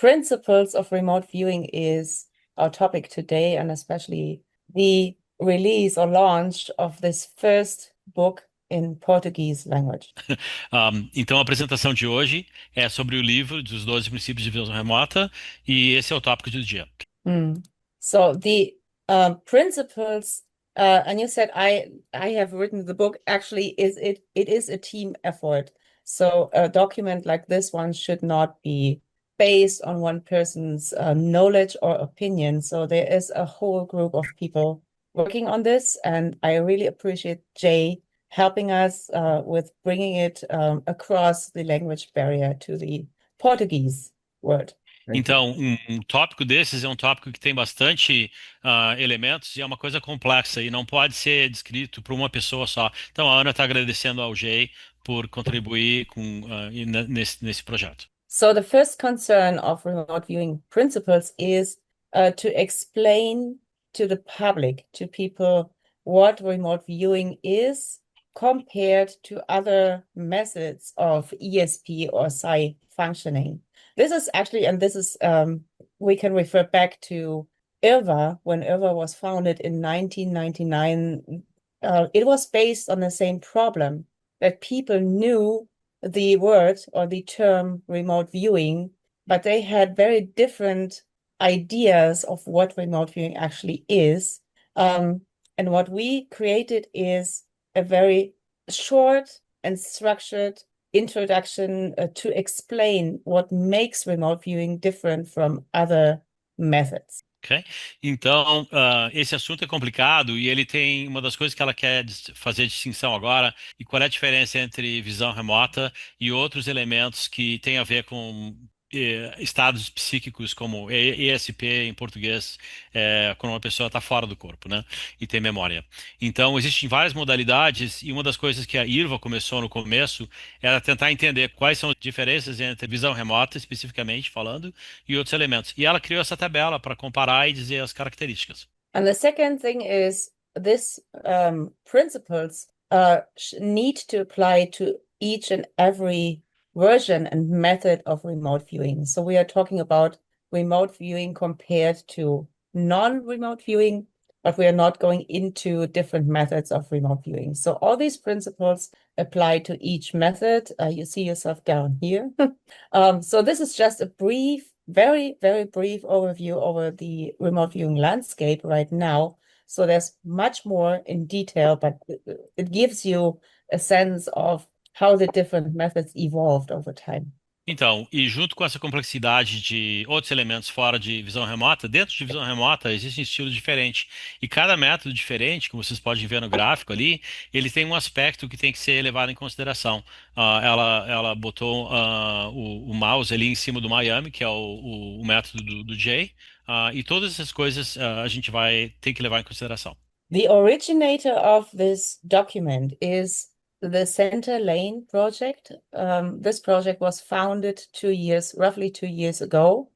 principles of remote viewing is our topic today, and especially the release or launch of this first book in Portuguese language. Então, a apresentação de hoje é sobre o livro dos 12 princípios de visão remota, e esse é o tópico do dia. So the principles, and you said I have written the book. Actually, it is a team effort. So a document like this one should not be based on one person's knowledge or opinion. So there is a whole group of people working on this, and I really appreciate Jay helping us with bringing it across the language barrier to the Portuguese word. Então, um tópico desses é um tópico que tem bastante elementos e é uma coisa complexa e não pode ser descrito por uma pessoa só. Então, a Ana está agradecendo ao Jay por contribuir nesse projeto. So the first concern of remote viewing principles is to explain to the public, to people, what remote viewing is compared to other methods of ESP or PSI functioning. This is actually, and this is, we can refer back to IRVA. When IRVA was founded in 1999, it was based on the same problem, that people knew the word or the term remote viewing, but they had very different ideas of what remote viewing actually is. And what we created is a very short and structured introduction to explain what makes remote viewing different from other methods. Ok? Então, esse assunto é complicado e ele tem uma das coisas que ela quer fazer distinção agora, e qual é a diferença entre visão remota e outros elementos que têm a ver com estados psíquicos, como ESP em português, quando uma pessoa está fora do corpo, né? E tem memória. Então, existem várias modalidades, e uma das coisas que a IRVA começou no começo era tentar entender quais são as diferenças entre visão remota, especificamente falando, e outros elementos. E ela criou essa tabela para comparar e dizer as características. And the second thing is this principles need to apply to each and every version and method of remote viewing. So we are talking about remote viewing compared to non-remote viewing, but we are not going into different methods of remote viewing. So all these principles apply to each method. You see yourself down here. So this is just a brief, very, very brief overview over the remote viewing landscape right now. So there's much more in detail, but it gives you a sense of how the different methods evolved over time. Então, e junto com essa complexidade de outros elementos fora de visão remota, dentro de visão remota existem estilos diferentes. E cada método diferente, como vocês podem ver no gráfico ali, ele tem um aspecto que tem que ser levado em consideração. Ela botou o mouse ali em cima do Miami, que é o método do Jay, e todas essas coisas a gente vai ter que levar em consideração. The originator of this document is the Center Lane project. This project was founded roughly 2 years ago.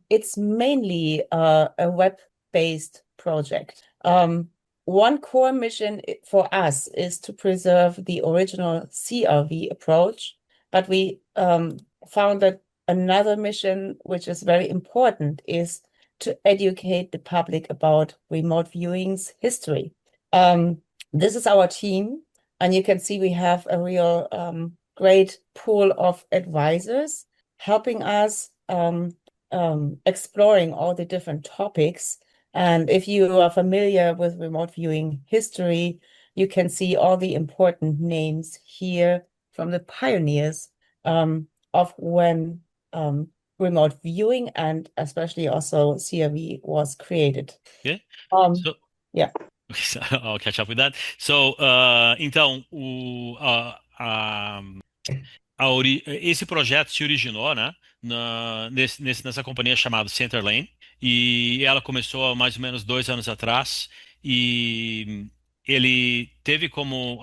It's mainly a web-based project. One core mission for us is to preserve the original CRV approach, but we found that another mission, which is very important, is to educate the public about remote viewing's history. This is our team. And you can see we have a real great pool of advisors helping us exploring all the different topics. And if you are familiar with remote viewing history, you can see all the important names here from the pioneers of when remote viewing and especially also CRV was created. Okay? Yeah. I'll catch up with that. So, então, esse projeto se originou, né, nessa companhia chamada Center Lane, e ela começou há mais ou menos 2 anos atrás, e ele teve como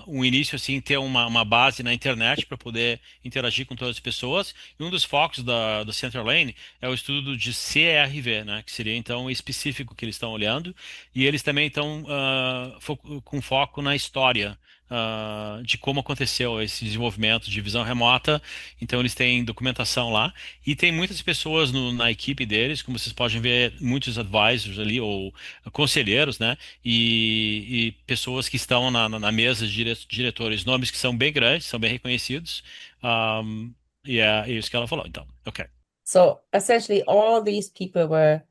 um início assim ter uma base na internet para poder interagir com todas as pessoas. E um dos focos do Center Lane é o estudo de CRV, né, que seria então o específico que eles estão olhando. E eles também estão com foco na história de como aconteceu esse desenvolvimento de visão remota. Então, eles têm documentação lá e tem muitas pessoas na equipe deles, como vocês podem ver, muitos advisors ali, ou conselheiros, né? E pessoas que estão na mesa de diretores, nomes que são bem grandes, são bem reconhecidos. E é isso que ela falou. Então, ok. So essentially, all these people were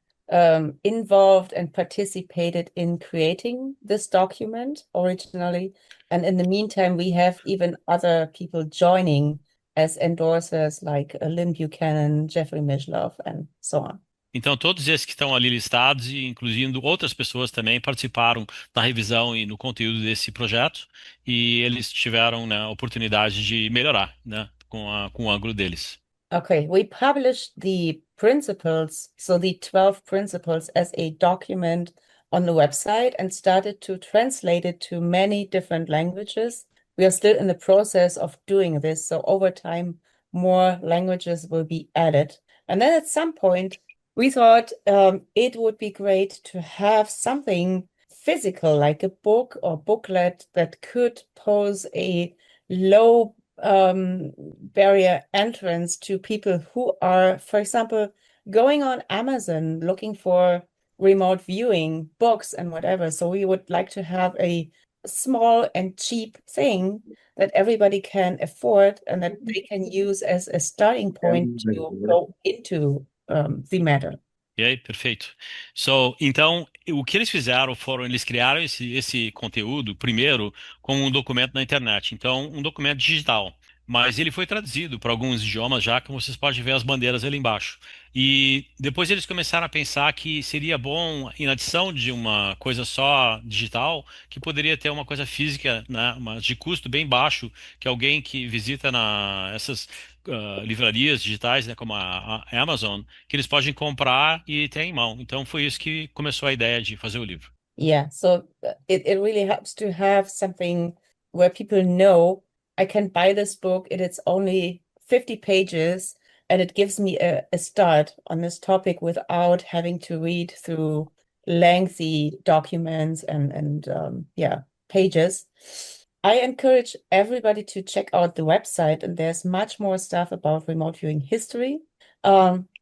involved and participated in creating this document originally. And in the meantime, we have even other people joining as endorsers like Lynn Buchanan, Jeffrey Mishlove, and so on. Então, todos esses que estão ali listados, e incluindo outras pessoas também, participaram da revisão e no conteúdo desse projeto, e eles tiveram, né, a oportunidade de melhorar, né, com o ângulo deles. Okay, we published the principles, so the 12 principles, as a document on the website and started to translate it to many different languages. We are still in the process of doing this, so over time, more languages will be added. And then at some point, we thought it would be great to have something physical, like a book or booklet that could pose a low barrier entrance to people who are, for example, going on Amazon looking for remote viewing books and whatever. So we would like to have a small and cheap thing that everybody can afford and that they can use as a starting point to go into the matter. E aí, perfeito. Então, o que eles fizeram foram, eles criaram esse conteúdo, primeiro, como um documento na internet. Então, um documento digital. Mas ele foi traduzido para alguns idiomas já, como vocês podem ver as bandeiras ali embaixo. E depois eles começaram a pensar que seria bom, em adição de uma coisa só digital, que poderia ter uma coisa física, né, mas de custo bem baixo, que alguém que visita essas livrarias digitais, né, como a Amazon, que eles podem comprar e ter em mão. Então foi isso que começou a ideia de fazer o livro. Yeah, so it really helps to have something where people know I can buy this book and it's only 50 pages and it gives me a start on this topic without having to read through lengthy documents and yeah, pages. I encourage everybody to check out the website, and there's much more stuff about remote viewing history.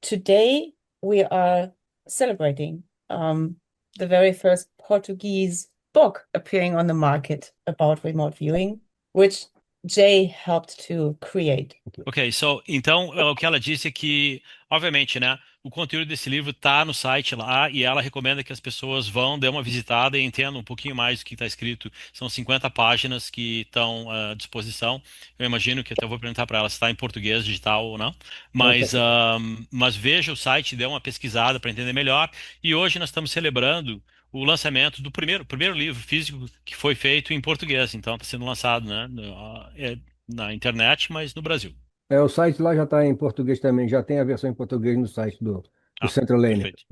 Today we are celebrating the very first Portuguese book appearing on the market about remote viewing, which Jay helped to create. Ok, então o que ela disse é que, obviamente, né, o conteúdo desse livro está no site lá e ela recomenda que as pessoas vão, dêem uma visitada e entendam um pouquinho mais do que está escrito. São 50 páginas que estão à disposição. Eu imagino que até vou perguntar para ela se está em português digital ou não, mas veja o site, dê uma pesquisada para entender melhor. E hoje nós estamos celebrando o lançamento do primeiro livro físico que foi feito em português. Então está sendo lançado, né, na internet, mas no Brasil. O site lá já está em português também, já tem a versão em português no site do Ah, Central Lane. perfeito.